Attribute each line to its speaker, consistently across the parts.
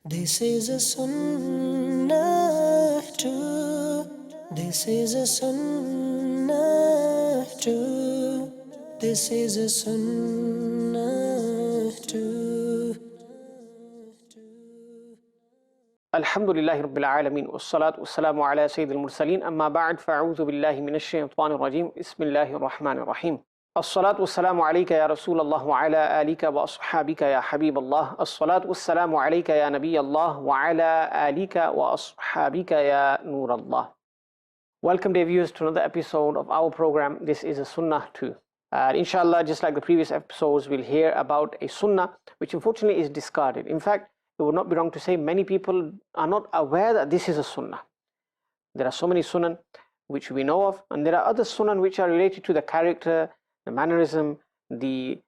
Speaker 1: This is a Sunnah too. This is a Sunnah too. This is a Sunnah too.
Speaker 2: Alhamdulillahi Rabbil Alameen wassalatu wassalamu ala Sayyidil Mursaleen amma ba'd fa'udhu billahi minash shaytanir rajim bismillahir rahmanir rahim As-salatu wassalamu alayka ya Rasulallah wa ala alika wa ashabika ya Habiballah As-salatu wassalamu alayka ya Nabiyallah wa ala alika wa ashabika ya Nurallah. Welcome dear viewers to another episode of our program. This is a Sunnah too. Inshallah, just like the previous episodes, we'll hear about a Sunnah which unfortunately is discarded. In fact, it would not be wrong to say many people are not aware that this is a Sunnah. There are so many Sunnah which we know of, and there are other Sunnah which are related to the character, the mannerism, the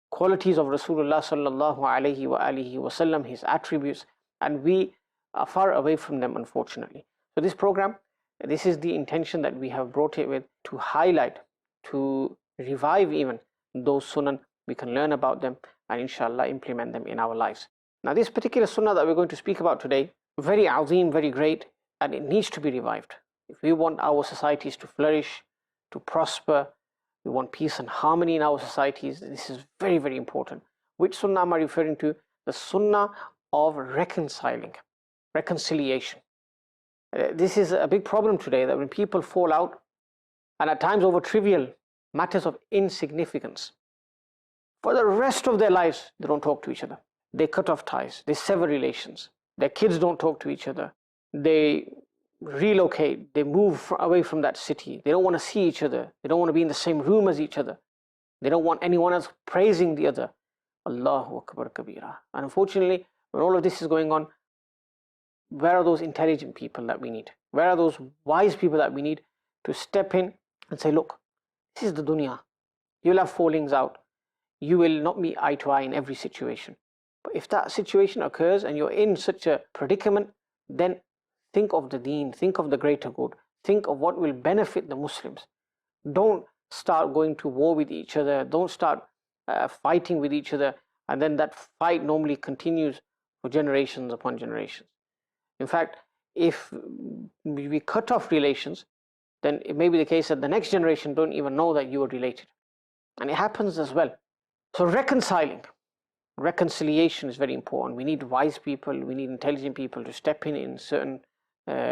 Speaker 2: qualities of Rasulullah sallallahu alaihi wa alihi wasallam, his attributes, and we are far away from them, unfortunately. So this program, this is the intention that we have brought it with, to highlight, to revive even those Sunnah. We can learn about them and inshallah implement them in our lives. Now this particular Sunnah that we're going to speak about today, very azim, very great, and it needs to be revived. If we want our societies to flourish, to prosper, we want peace and harmony in our societies, this is very, very important. Which Sunnah am I referring to? The Sunnah of reconciling, reconciliation. This is a big problem today, that when people fall out, and at times over trivial matters of insignificance, for the rest of their lives, they don't talk to each other. They cut off ties, they sever relations, their kids don't talk to each other, they relocate, they move away from that city, they don't want to see each other, they don't want to be in the same room as each other, they don't want anyone else praising the other. Allahu Akbar Kabira. And unfortunately, when all of this is going on, where are those intelligent people that we need? Where are those wise people that we need to step in and say, look, this is the dunya, you'll have fallings out, you will not meet eye to eye in every situation. But if that situation occurs and you're in such a predicament, then think of the deen, think of the greater good, think of what will benefit the Muslims. Don't start going to war with each other, don't start fighting with each other, and then that fight normally continues for generations upon generations. In fact, if we cut off relations, then it may be the case that the next generation don't even know that you are related. And it happens as well. So reconciliation is very important. We need wise people, we need intelligent people to step in certain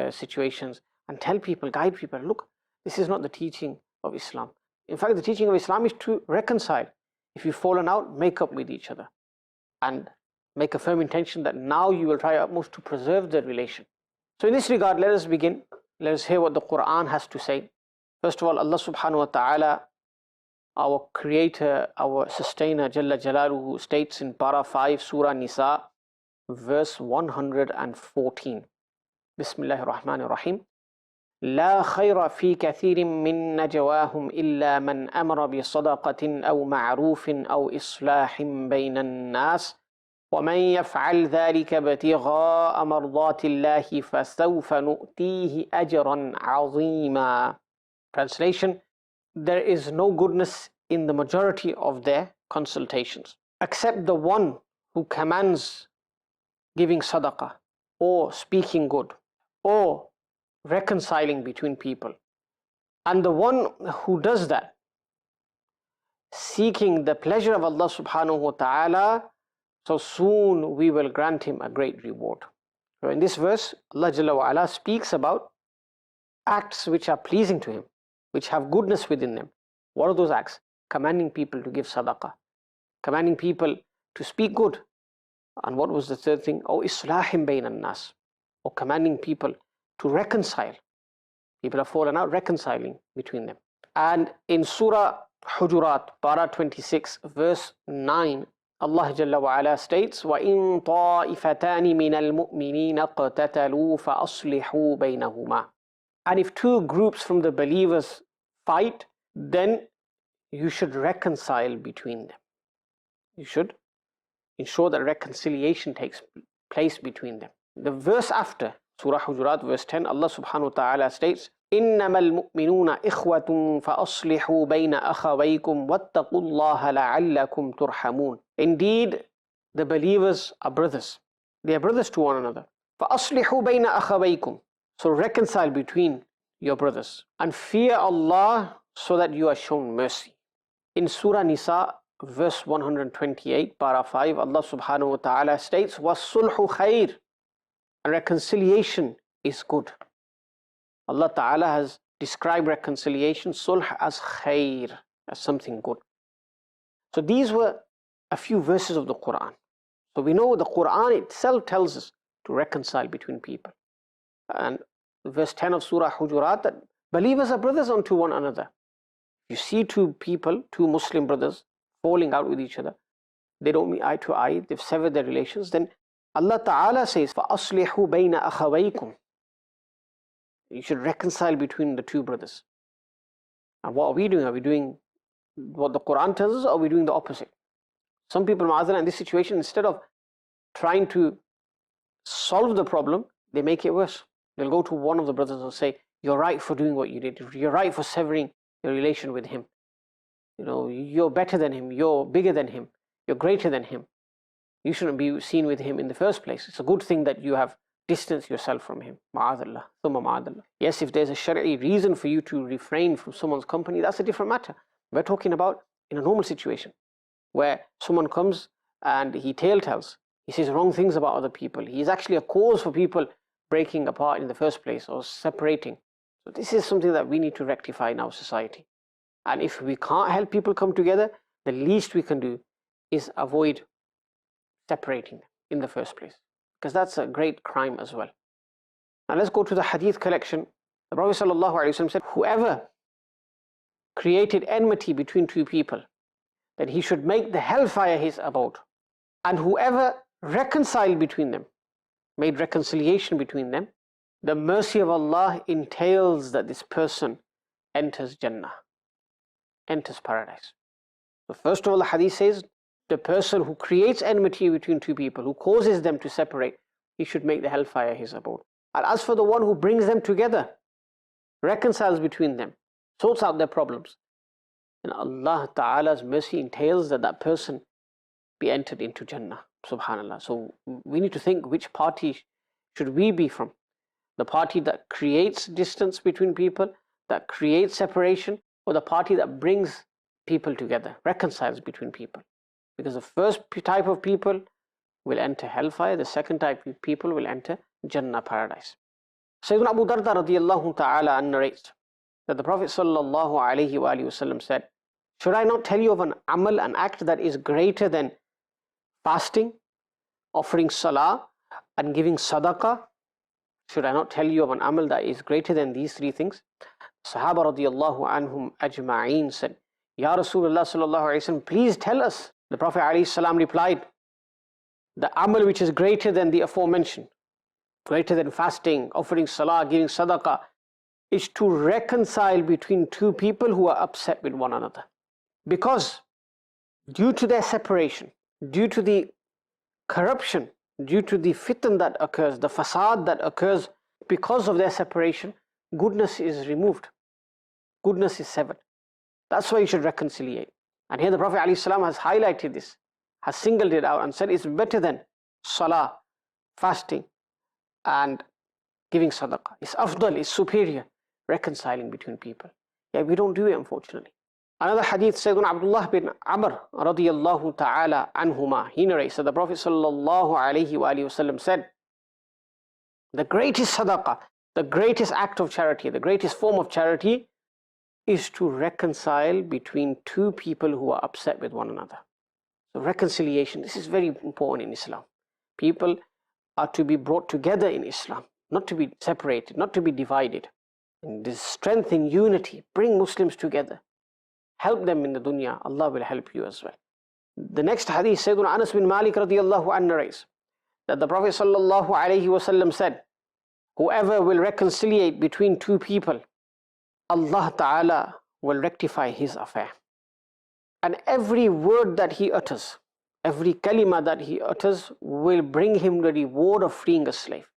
Speaker 2: situations and tell people, guide people, look, this is not the teaching of Islam. In fact, the teaching of Islam is to reconcile. If you've fallen out, make up with each other and make a firm intention that now you will try utmost to preserve the relation. So in this regard, let us begin. Let us hear what the Quran has to say. First of all, Allah subhanahu wa ta'ala, our creator, our sustainer, Jalla Jalaluhu, states in Para 5, Surah Nisa, verse 114. Bismillahir Rahmanir Rahim. لا خير في كثير من نجواهم إلا من أمر بصدقة أو معروف أو إصلاح بين الناس ومن يفعل ذلك ابتغاء مرضات الله فسوف نؤتيه أجرا عظيما. Translation: there is no goodness in the majority of their consultations, except the one who commands giving sadaqah, or speaking good, or reconciling between people. And the one who does that, seeking the pleasure of Allah subhanahu wa ta'ala, so soon we will grant him a great reward. So in this verse, Allah Jalla wa Ala speaks about acts which are pleasing to him, which have goodness within them. What are those acts? Commanding people to give sadaqah, commanding people to speak good. And what was the third thing? Oh, islahim bayna nas, or commanding people to reconcile. People have fallen out, reconciling between them. And in Surah Hujurat, Para 26, verse 9, Allah Jalla wa Ala states, وَإِن طَائِفَتَانِ مِنَ الْمُؤْمِنِينَ اقْتَتَلُوا فَأَصْلِحُوا بَيْنَهُمَا. And if two groups from the believers fight, then you should reconcile between them. You should ensure that reconciliation takes place between them. The verse after, Surah Hujurat, verse 10, Allah subhanahu wa ta'ala states, إِنَّمَا الْمُؤْمِنُونَ إِخْوَةٌ فَأَصْلِحُوا بَيْنَ أَخَوَيْكُمْ وَاتَّقُوا اللَّهَ لَعَلَّكُمْ تُرْحَمُونَ. Indeed, the believers are brothers, They are brothers to one another. فَأَصْلِحُوا بَيْنَ أَخَوَيْكُمْ. So reconcile between your brothers. And fear Allah so that you are shown mercy. In Surah Nisa, verse 128, para 5, Allah subhanahu wa ta'ala states, وَالصُّلْحُ خَيْرٌ. And reconciliation is good. Allah ta'ala has described reconciliation, sulh, as khair, as something good. So these were a few verses of the Quran. So we know the Quran itself tells us to reconcile between people. And verse 10 of Surah Hujurat, that believers are brothers unto one another. You see two people, two Muslim brothers, falling out with each other. They don't meet eye to eye, they've severed their relations. Then Allah Ta'ala says, فَأَصْلِحُوا بَيْنَ أَخَوَيْكُمْ. You should reconcile between the two brothers. And what are we doing? Are we doing what the Quran tells us, or are we doing the opposite? Some people, ma'azana, in this situation, instead of trying to solve the problem, they make it worse. They'll go to one of the brothers and say, you're right for doing what you did. You're right for severing your relation with him. You know, you're better than him. You're bigger than him. You're greater than him. You shouldn't be seen with him in the first place. It's a good thing that you have distanced yourself from him. Ma'adallah. Thumma ma'adallah. Yes, if there's a shari'i reason for you to refrain from someone's company, that's a different matter. We're talking about in a normal situation where someone comes and he tale-tells. He says wrong things about other people. He is actually a cause for people breaking apart in the first place or separating. So this is something that we need to rectify in our society. And if we can't help people come together, the least we can do is avoid separating them in the first place, because that's a great crime as well. Now let's go to the hadith collection. The Prophet ﷺ said, whoever created enmity between two people, then he should make the hellfire his abode. And whoever reconciled between them, made reconciliation between them, the mercy of Allah entails that this person enters Jannah, enters paradise. So first of all, the hadith says, the person who creates enmity between two people, who causes them to separate, he should make the hellfire his abode. And as for the one who brings them together, reconciles between them, sorts out their problems, then Allah Ta'ala's mercy entails that that person be entered into Jannah. Subhanallah. So we need to think, which party should we be from? The party that creates distance between people, that creates separation, or the party that brings people together, reconciles between people? Because the first type of people will enter hellfire, the second type of people will enter Jannah, paradise. Sayyidina Abu Darda radiyallahu ta'ala narrates that the Prophet sallallahu alayhi wa sallam said, should I not tell you of an amal, an act that is greater than fasting, offering salah, and giving sadaqah? Should I not tell you of an amal that is greater than these three things? Sahaba radiyallahu anhum ajma'een said, Ya Rasulullah sallallahu alayhi wa sallam, please tell us. The Prophet alayhi salam replied, the amal which is greater than the aforementioned, greater than fasting, offering salah, giving sadaqah, is to reconcile between two people who are upset with one another. Because due to their separation, due to the corruption, due to the fitan that occurs, the fasad that occurs because of their separation, goodness is removed. Goodness is severed. That's why you should reconciliate. And here the Prophet ﷺ has highlighted this, has singled it out and said it's better than salah, fasting, and giving sadaqah. It's afdal, it's superior, reconciling between people. Yeah, we don't do it, unfortunately. Another hadith, Sayyidina Abdullah bin Amr radiyallahu ta'ala anhuma, he narrates that the Prophet sallallahu alayhi wa sallam said, the greatest sadaqah, the greatest act of charity, the greatest form of charity is to reconcile between two people who are upset with one another. So reconciliation, this is very important in Islam. People are to be brought together in Islam, not to be separated, not to be divided. And this strength in unity, bring Muslims together. Help them in the dunya, Allah will help you as well. The next hadith, Sayyidina Anas bin Malik radiyallahu anhu narrates that the Prophet sallallahu alayhi wa sallam said, whoever will reconciliate between two people, Allah Ta'ala will rectify his affair. And every word that he utters, every kalima that he utters will bring him the reward of freeing a slave.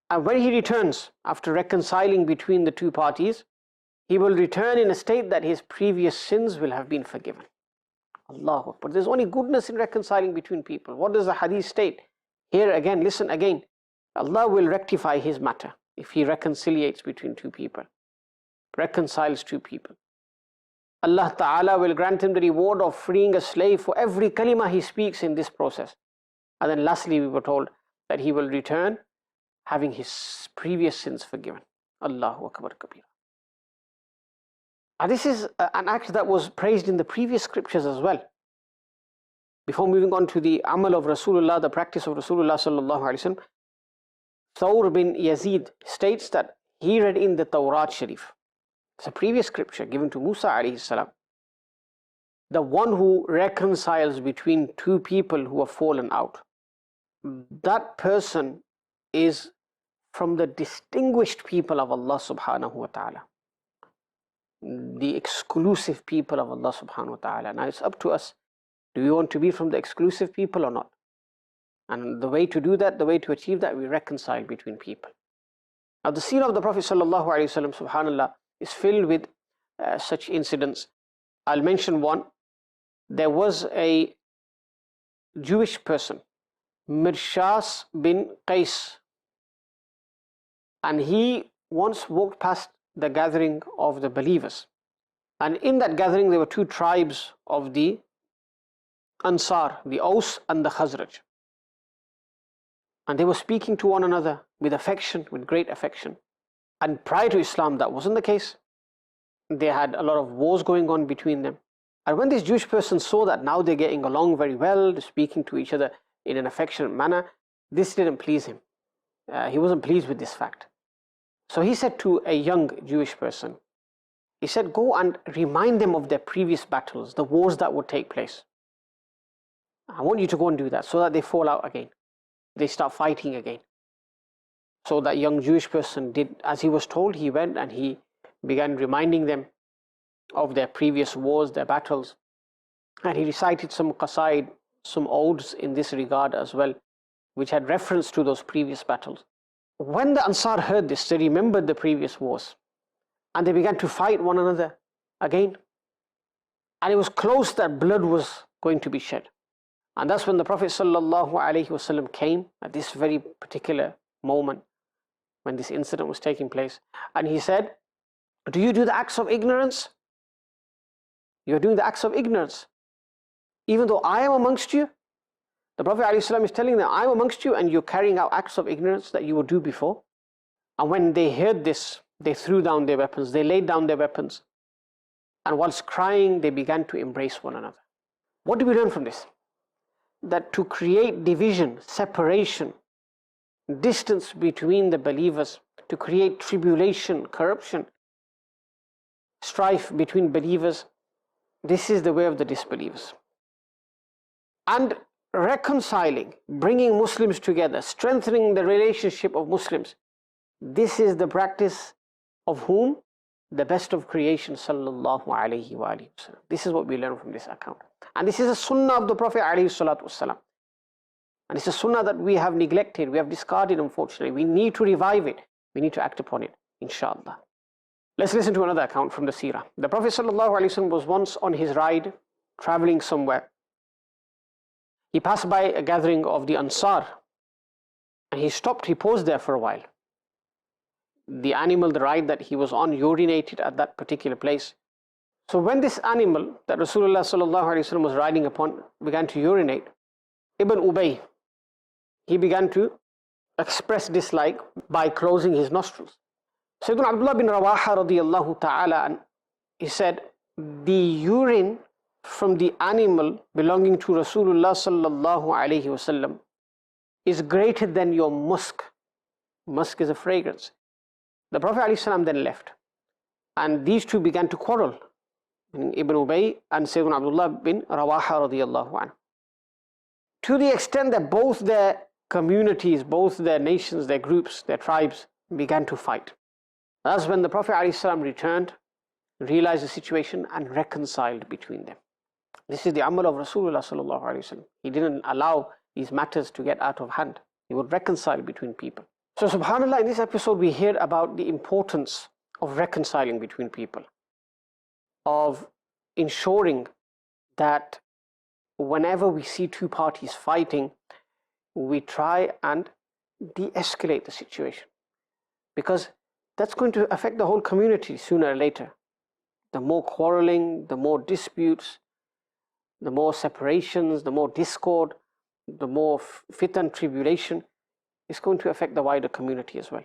Speaker 2: And when he returns after reconciling between the two parties, he will return in a state that his previous sins will have been forgiven. Allahu Akbar. There's only goodness in reconciling between people. What does the hadith state? Here again, listen again, Allah will rectify his matter if he reconciliates between two people, reconciles two people. Allah Ta'ala will grant him the reward of freeing a slave for every kalima he speaks in this process. And then lastly, we were told that he will return having his previous sins forgiven. Allahu Akbar Kabira. And this is an act that was praised in the previous scriptures as well. Before moving on to the amal of Rasulullah, the practice of Rasulullah sallallahu alaihi wasallam, Thawr bin Yazid states that he read in the Tawrat Sharif, it's a previous scripture given to Musa alayhi salam, the one who reconciles between two people who have fallen out, that person is from the distinguished people of Allah subhanahu wa ta'ala, the exclusive people of Allah subhanahu wa ta'ala. Now it's up to us. Do we want to be from the exclusive people or not? And the way to do that, the way to achieve that, we reconcile between people. Now the seerah of the Prophet sallallahu alaihi wasallam, subhanallah, is filled with such incidents. I'll mention one. There was a Jewish person, Mirshas bin Qais, and he once walked past the gathering of the believers. And in that gathering there were two tribes of the Ansar, the Aus and the Khazraj. And they were speaking to one another with affection, with great affection. And prior to Islam, that wasn't the case. They had a lot of wars going on between them. And when this Jewish person saw that now they're getting along very well, they're speaking to each other in an affectionate manner, this didn't please him. He wasn't pleased with this fact. So he said to a young Jewish person, he said, go and remind them of their previous battles, the wars that would take place. I want you to go and do that so that they fall out again. They start fighting again. So that young Jewish person did as he was told. He went and he began reminding them of their previous wars, their battles. And he recited some qasaid, some odes in this regard as well, which had reference to those previous battles. When the Ansar heard this, they remembered the previous wars and they began to fight one another again. And it was close that blood was going to be shed. And that's when the Prophet ﷺ came at this very particular moment when this incident was taking place. And he said, do you do the acts of ignorance? You're doing the acts of ignorance. Even though I am amongst you, the Prophet ﷺ is telling them, I'm amongst you and you're carrying out acts of ignorance that you would do before. And when they heard this, they threw down their weapons, they laid down their weapons. And whilst crying, they began to embrace one another. What do we learn from this? That to create division, separation, distance between the believers, to create tribulation, corruption, strife between believers, this is the way of the disbelievers. And reconciling, bringing Muslims together, strengthening the relationship of Muslims, this is the practice of whom? The best of creation, sallallahu alayhi wa sallam. This is what we learn from this account. And this is a sunnah of the Prophet alayhi salatu wasalam. And it's a sunnah that we have neglected, we have discarded, unfortunately. We need to revive it. We need to act upon it, inshallah. Let's listen to another account from the seerah. The Prophet sallallahu alayhi wa sallam was once on his ride, traveling somewhere. He passed by a gathering of the Ansar. And he stopped, he paused there for a while. The animal, the ride that he was on, urinated at that particular place. So when this animal that Rasulullah sallallahu alaihi wasallam was riding upon began to urinate, Ibn Ubay, he began to express dislike by closing his nostrils. Sayyidina Abdullah bin Rawaha radiyallahu ta'ala, and he said, the urine from the animal belonging to Rasulullah sallallahu alaihi wasallam is greater than your musk. Musk is a fragrance. The Prophet ﷺ then left, and these two began to quarrel, Ibn Ubay and Sayyidina Abdullah bin Rawaha radiyallahu anhu, to the extent that both their communities, both their nations, their groups, their tribes began to fight. That's when the Prophet ﷺ returned, realized the situation and reconciled between them. This is the amal of Rasulullah sallallahu alaihi wasallam. He didn't allow these matters to get out of hand. He would reconcile between people. So subhanAllah, in this episode we hear about the importance of reconciling between people, of ensuring that whenever we see two parties fighting, we try and de-escalate the situation, because that's going to affect the whole community sooner or later. The more quarreling, the more disputes, the more separations, the more discord, the more fitan, tribulation, is going to affect the wider community as well.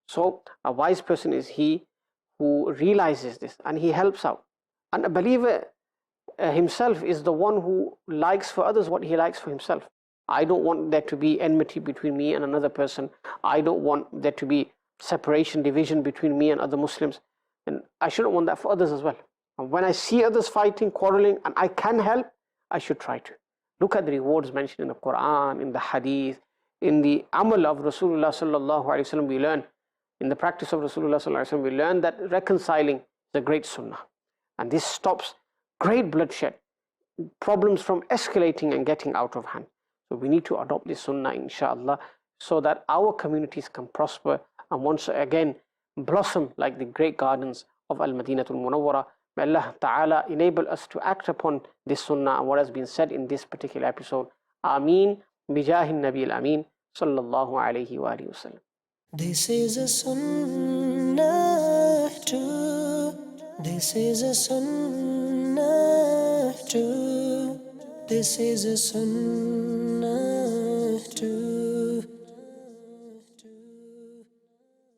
Speaker 2: So a wise person is he who realizes this and he helps out. And a believer himself is the one who likes for others what he likes for himself. I don't want there to be enmity between me and another person. I don't want there to be separation, division between me and other Muslims. And I shouldn't want that for others as well. And when I see others fighting, quarreling, and I can help, I should try to. Look at the rewards mentioned in the Quran, in the Hadith, in the amal of Rasulullah sallallahu alaihi wasallam. We learn, in the practice of Rasulullah sallallahu alaihi wasallam, we learn that reconciling is a great sunnah. And this stops great bloodshed, problems from escalating and getting out of hand. So we need to adopt this sunnah, inshallah, so that our communities can prosper and once again blossom like the great gardens of Al-Madinatul Munawwara. May Allah Ta'ala enable us to act upon this sunnah and what has been said in this particular episode. Ameen. Bijahin Nabi al-Ameen. Sallallahu alayhi wa alihi wa sallam.
Speaker 1: This is a sunnah too. This is a sunnah too. This is a sunnah too.